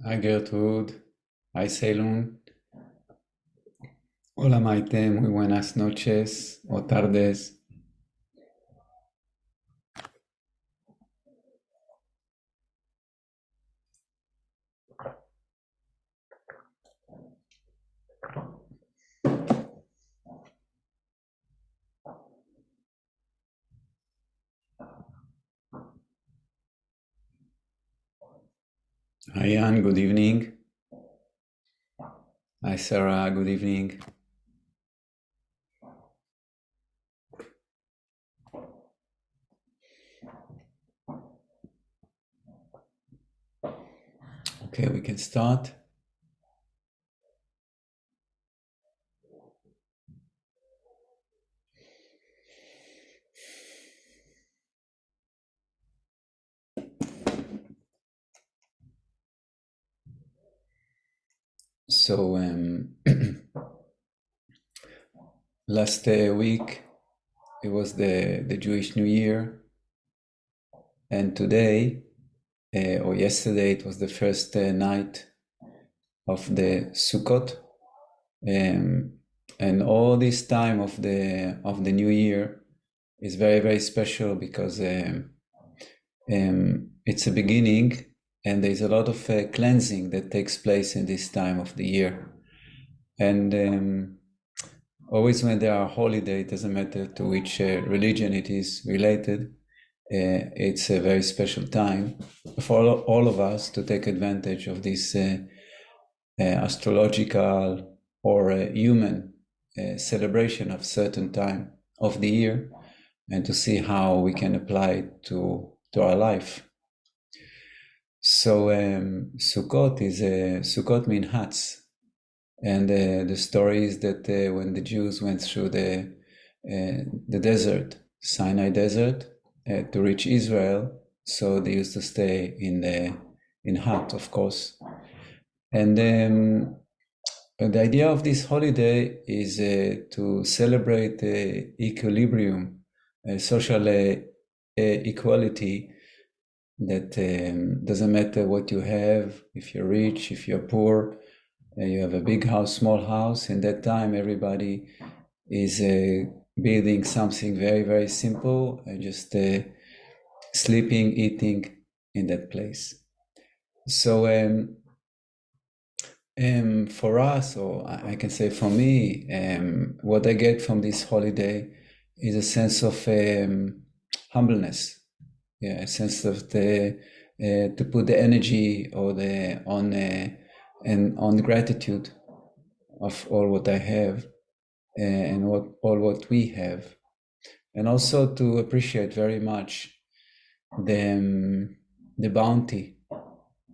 Hi Gertrude, hi Ceylon. Hola Maite, muy buenas noches o tardes. Hi Anne, good evening. Hi Sarah, good evening. Okay, we can start. So last week it was the Jewish New Year, and today or yesterday it was the first night of the Sukkot. And all this time of the new year is very, very special because it's a beginning, and there's a lot of cleansing that takes place in this time of the year. And always when there are holidays, it doesn't matter to which religion it is related, it's a very special time for all of us to take advantage of this astrological or human celebration of certain time of the year, and to see how we can apply it to our life. So Sukkot means huts, and the story is that when the Jews went through the desert, Sinai desert, to reach Israel, so they used to stay in hut, of course. And the idea of this holiday is to celebrate equilibrium, social equality, that doesn't matter what you have, if you're rich, if you're poor, you have a big house, small house. In that time, everybody is building something very, very simple, and just sleeping, eating in that place. So for us, or I can say for me, what I get from this holiday is a sense of humbleness. Yeah, a sense of to put the energy or on gratitude of all what I have, and all what we have, and also to appreciate very much the bounty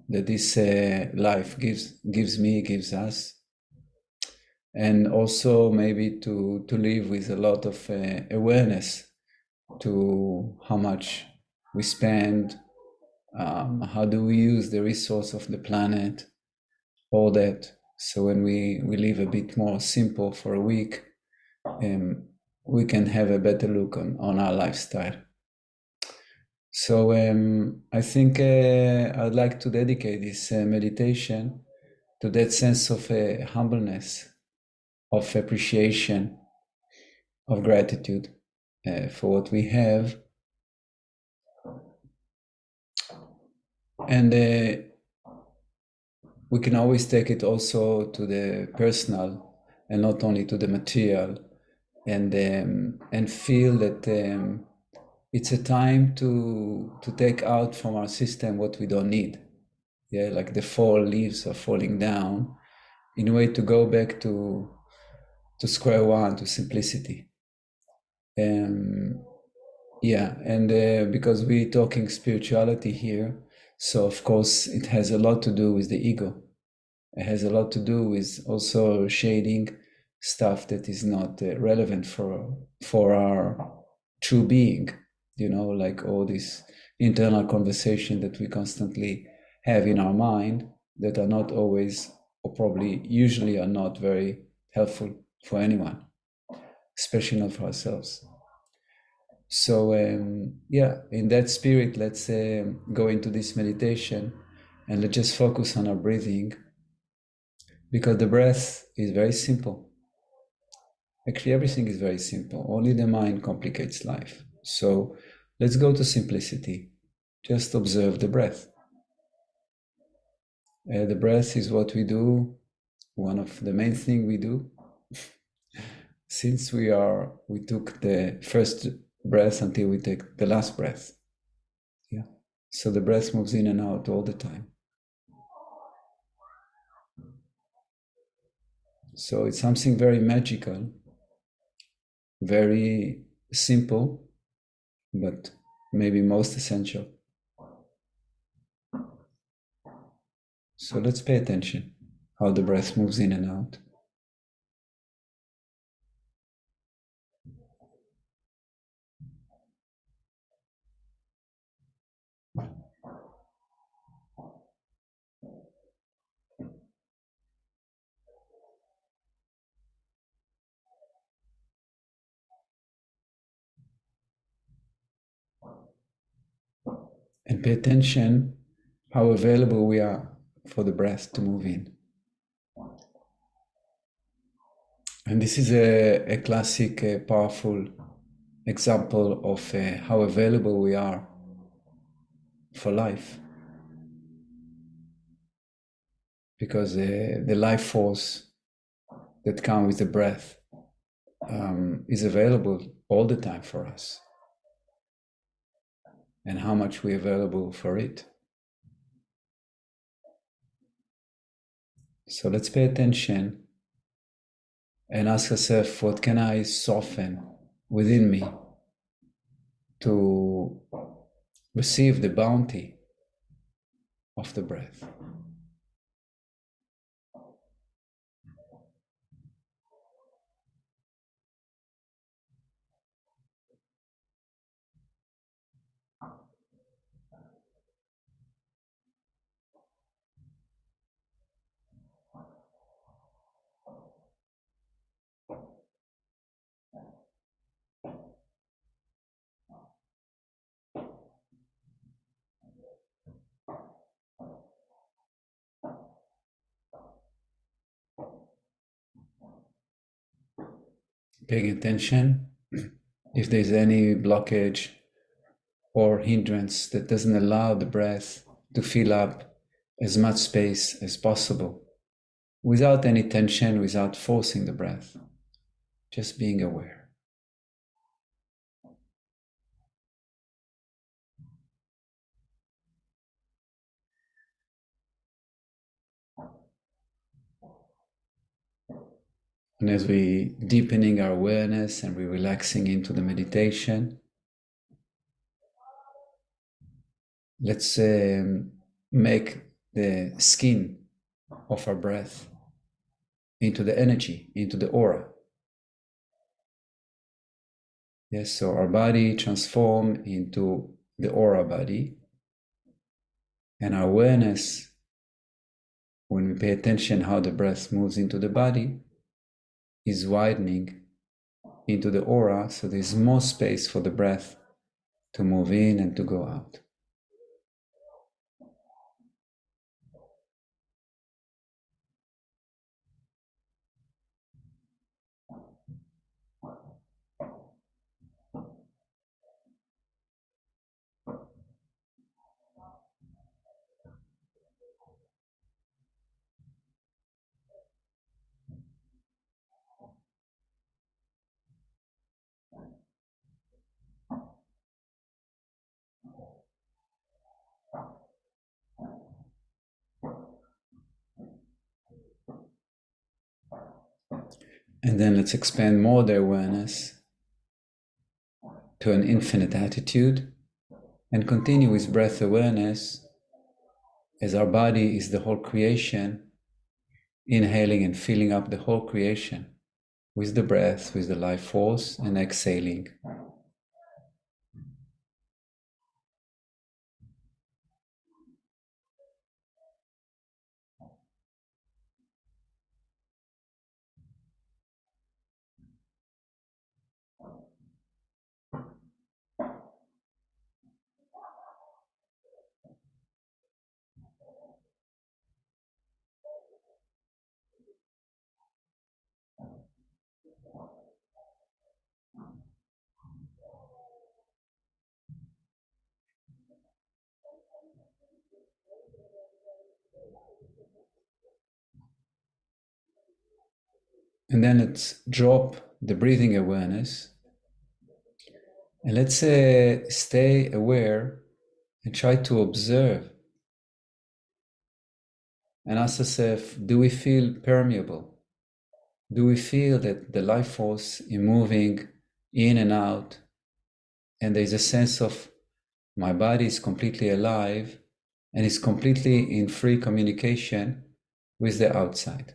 that this life gives us, and also maybe to live with a lot of awareness to how much we spend, how do we use the resource of the planet, all that. So when we live a bit more simple for a week, we can have a better look on our lifestyle. So I think I'd like to dedicate this meditation to that sense of humbleness, of appreciation, of gratitude for what we have. And we can always take it also to the personal and not only to the material, and feel that it's a time to take out from our system what we don't need. Yeah, like the fall leaves are falling down, in a way to go back to square one, to simplicity. Yeah, and because we're talking spirituality here, so of course it has a lot to do with the ego. It has a lot to do with also shading stuff that is not relevant for our true being. Like all this internal conversation that we constantly have in our mind, that are not always, or probably usually are not very helpful for anyone, especially not for ourselves. So yeah, in that spirit, let's go into this meditation And let's just focus on our breathing, because the breath is very simple. Actually, everything is very simple. Only the mind complicates life. So let's go to simplicity. Just observe the breath. The breath is what we do, one of the main things we do. Since we took the first breath until we take the last breath. Yeah. So the breath moves in and out all the time. So it's something very magical, very simple, but maybe most essential. So let's pay attention how the breath moves in and out. And pay attention how available we are for the breath to move in. And this is a classic, powerful example of how available we are for life. Because the life force that comes with the breath is available all the time for us. And how much we're available for it. So let's pay attention and ask ourselves, what can I soften within me to receive the bounty of the breath? Paying attention if there's any blockage or hindrance that doesn't allow the breath to fill up as much space as possible, without any tension, without forcing the breath, just being aware. And as we deepening our awareness and we're relaxing into the meditation, let's make the skin of our breath into the energy, into the aura. Yes, so our body transform into the aura body, and our awareness, when we pay attention how the breath moves into the body, is widening into the aura, so there's more space for the breath to move in and to go out. And then let's expand more the awareness to an infinite attitude and continue with breath awareness as our body is the whole creation, inhaling and filling up the whole creation with the breath, with the life force, and exhaling. And then let's drop the breathing awareness. And let's stay aware and try to observe and ask ourselves, do we feel permeable? Do we feel that the life force is moving in and out? And there's a sense of my body is completely alive and is completely in free communication with the outside.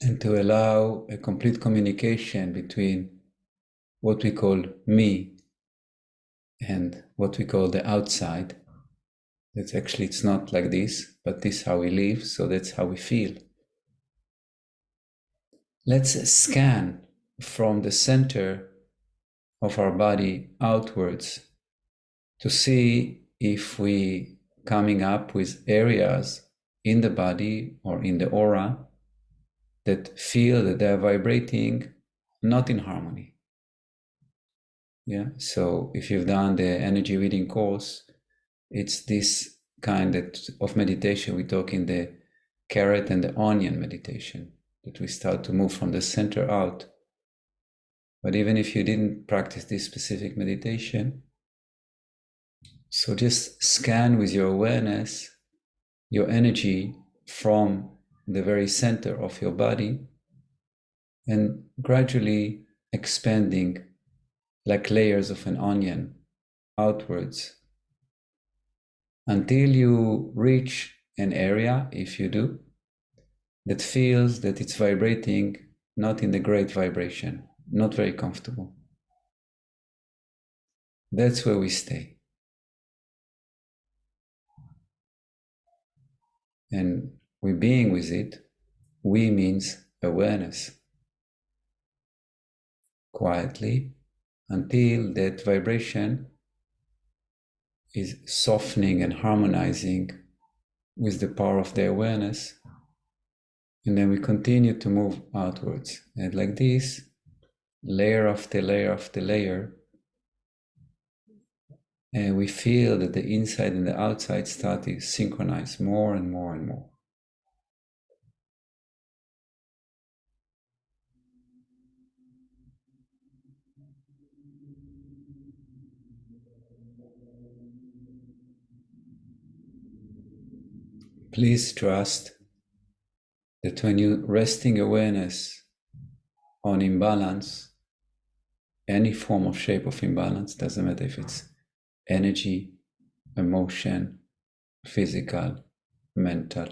And to allow a complete communication between what we call me and what we call the outside. That's actually, it's not like this, but this is how we live, so that's how we feel. Let's scan from the center of our body outwards to see if we coming up with areas in the body or in the aura that feel that they're vibrating not in harmony. Yeah, so if you've done the energy reading course, it's this kind of meditation we talk in the carrot and the onion meditation, that we start to move from the center out. But even if you didn't practice this specific meditation, so just scan with your awareness your energy from the very center of your body and gradually expanding like layers of an onion outwards until you reach an area, if you do, that feels that it's vibrating not in the great vibration, not very comfortable. That's where we stay. And we being with it, we means awareness. Quietly, until that vibration is softening and harmonizing with the power of the awareness. And then we continue to move outwards. And like this, layer after layer after layer, and we feel that the inside and the outside start to synchronize more and more and more. Please trust that when you resting awareness on imbalance, any form of shape of imbalance, doesn't matter if it's energy, emotion, physical, mental,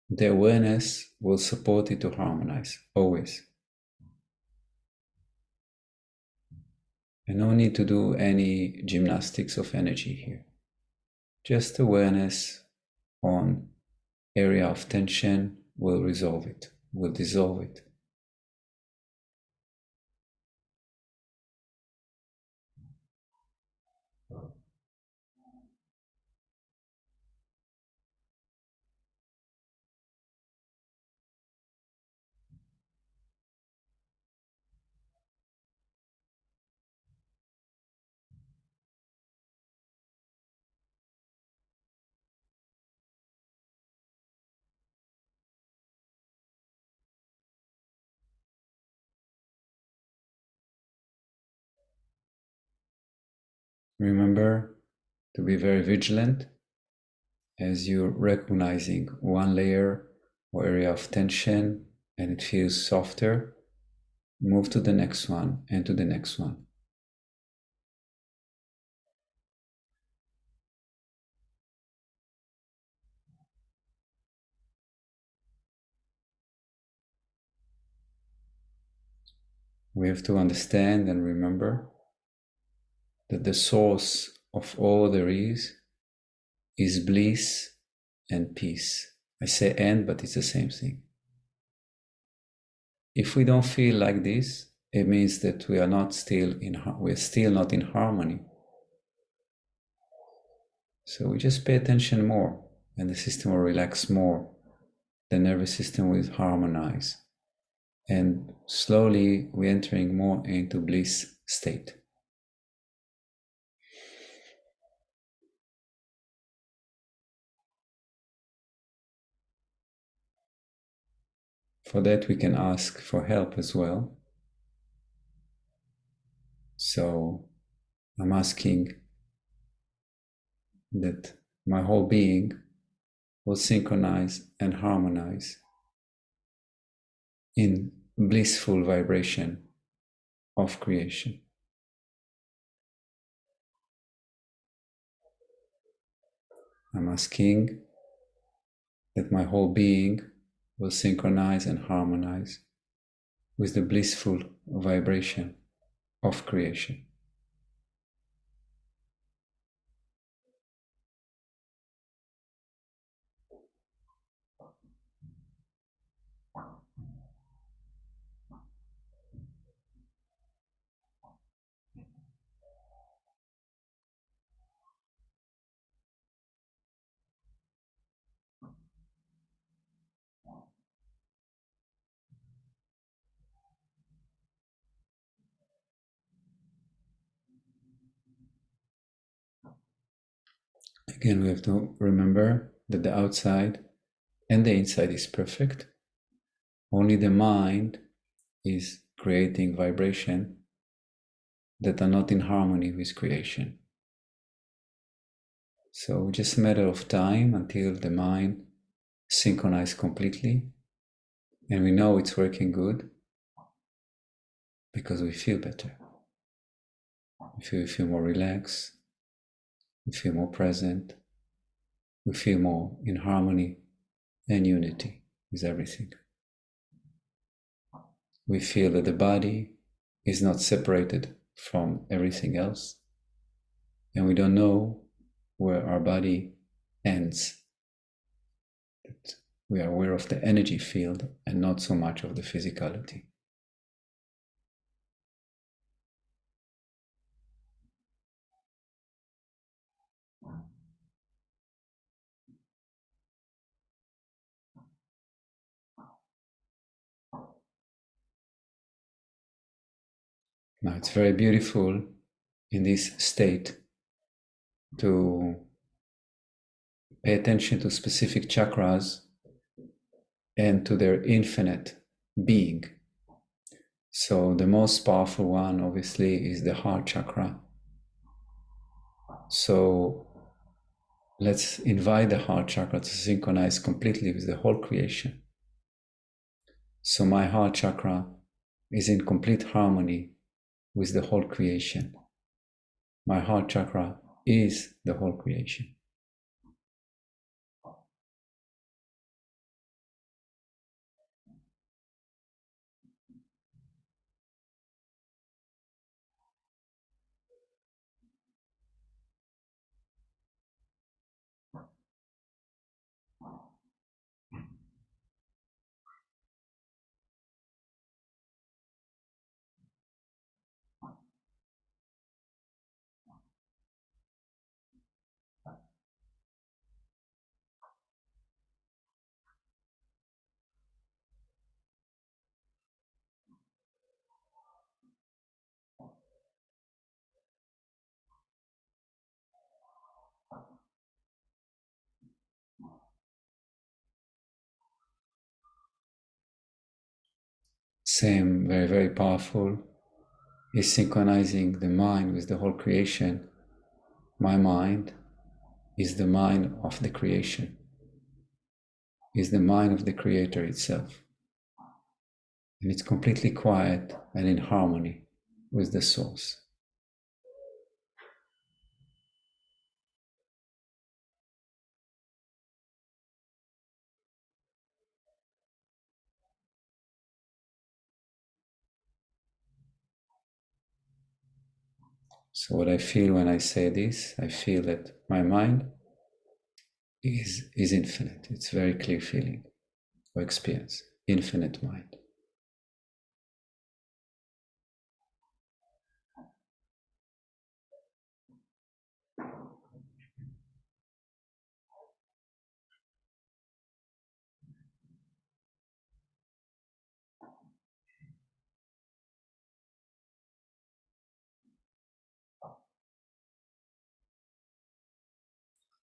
the awareness will support it to harmonize, always. And no need to do any gymnastics of energy here. Just awareness on area of tension will resolve it, will dissolve it. Remember to be very vigilant as you're recognizing one layer or area of tension and it feels softer, move to the next one and to the next one. we have to understand and remember that the source of all there is bliss and peace. I say and, but it's the same thing. If we don't feel like this, it means that we're still not in harmony. So we just pay attention more, and the system will relax more. The nervous system will harmonize, and slowly we're entering more into bliss state. For that, we can ask for help as well. So I'm asking that my whole being will synchronize and harmonize in blissful vibration of creation. I'm asking that my whole being will synchronize and harmonize with the blissful vibration of creation. Again, we have to remember that the outside and the inside is perfect. Only the mind is creating vibration that are not in harmony with creation. So just a matter of time until the mind synchronizes completely, and we know it's working good because we feel better. We feel more relaxed, we feel more present, we feel more in harmony and unity with everything. We feel that the body is not separated from everything else, and we don't know where our body ends. That we are aware of the energy field and not so much of the physicality. Now it's very beautiful in this state to pay attention to specific chakras and to their infinite being. So the most powerful one, obviously, is the heart chakra. So let's invite the heart chakra to synchronize completely with the whole creation. So my heart chakra is in complete harmony with the whole creation. My heart chakra is the whole creation. Same, very, very powerful, is synchronizing the mind with the whole creation. My mind is the mind of the creation, is the mind of the creator itself. And it's completely quiet and in harmony with the source. So what I feel when I say this, I feel that my mind is infinite. It's a very clear feeling or experience, infinite mind.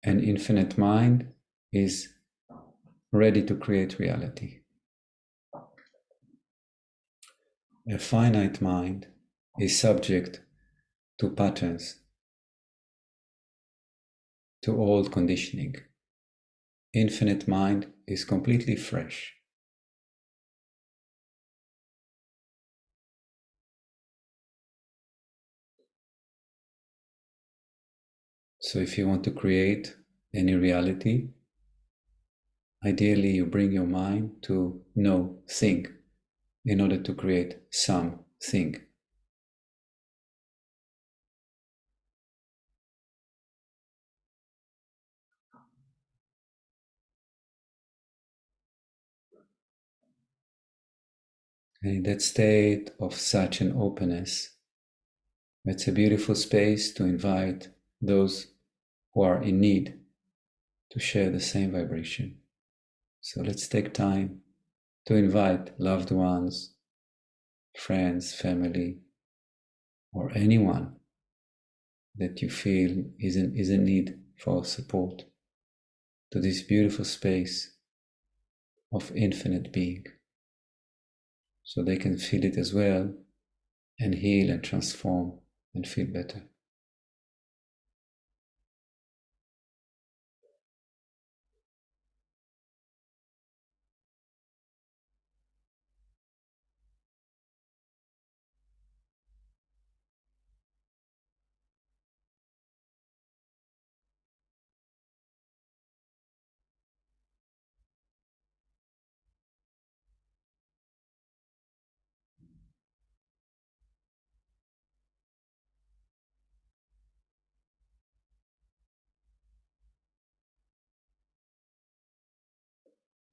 An infinite mind is ready to create reality. A finite mind is subject to patterns, to old conditioning. Infinite mind is completely fresh. So if you want to create any reality, ideally you bring your mind to know thing in order to create something. And in that state of such an openness, it's a beautiful space to invite those who are in need to share the same vibration. So let's take time to invite loved ones, friends, family, or anyone that you feel is in need for support to this beautiful space of infinite being, so they can feel it as well and heal and transform and feel better.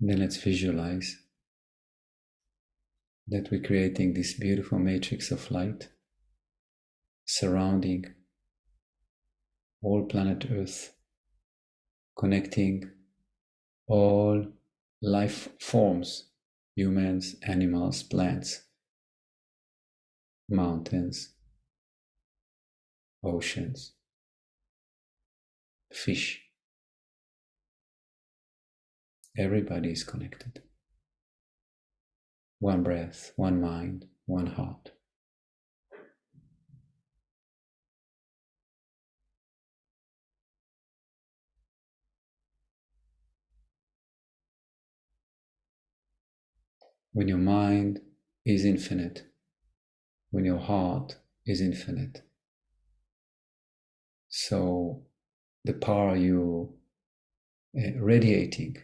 And then let's visualize that we're creating this beautiful matrix of light surrounding all planet Earth, connecting all life forms, humans, animals, plants, mountains, oceans, fish. Everybody is connected. One breath, one mind, one heart. When your mind is infinite, when your heart is infinite, so the power you radiating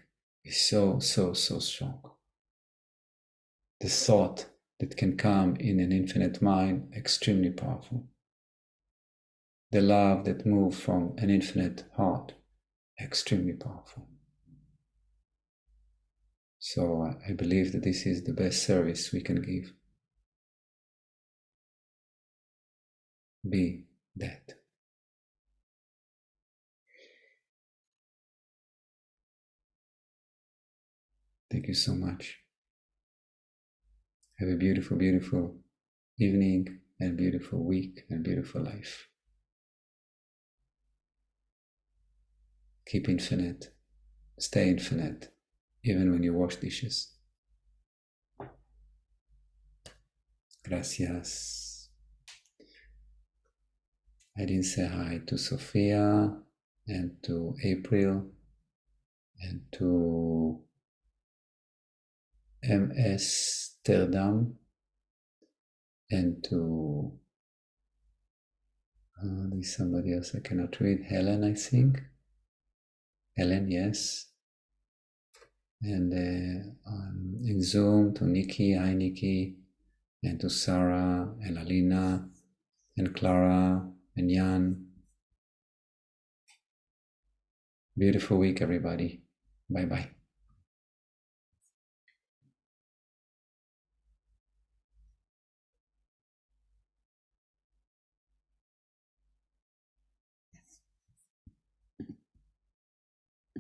is so strong. The thought that can come in an infinite mind, extremely powerful. The love that moves from an infinite heart, extremely powerful. So I believe that this is the best service we can give. Be that. Thank you so much. Have a beautiful, beautiful evening and beautiful week and beautiful life. Keep infinite. Stay infinite, even when you wash dishes. Gracias. I didn't say hi to Sophia and to April and to Amsterdam and to there's somebody else I cannot read. Helen, I think. Helen, yes. And in Zoom to Nikki, hi Nikki, and to Sarah and Alina and Clara and Jan. Beautiful week, everybody. Bye bye.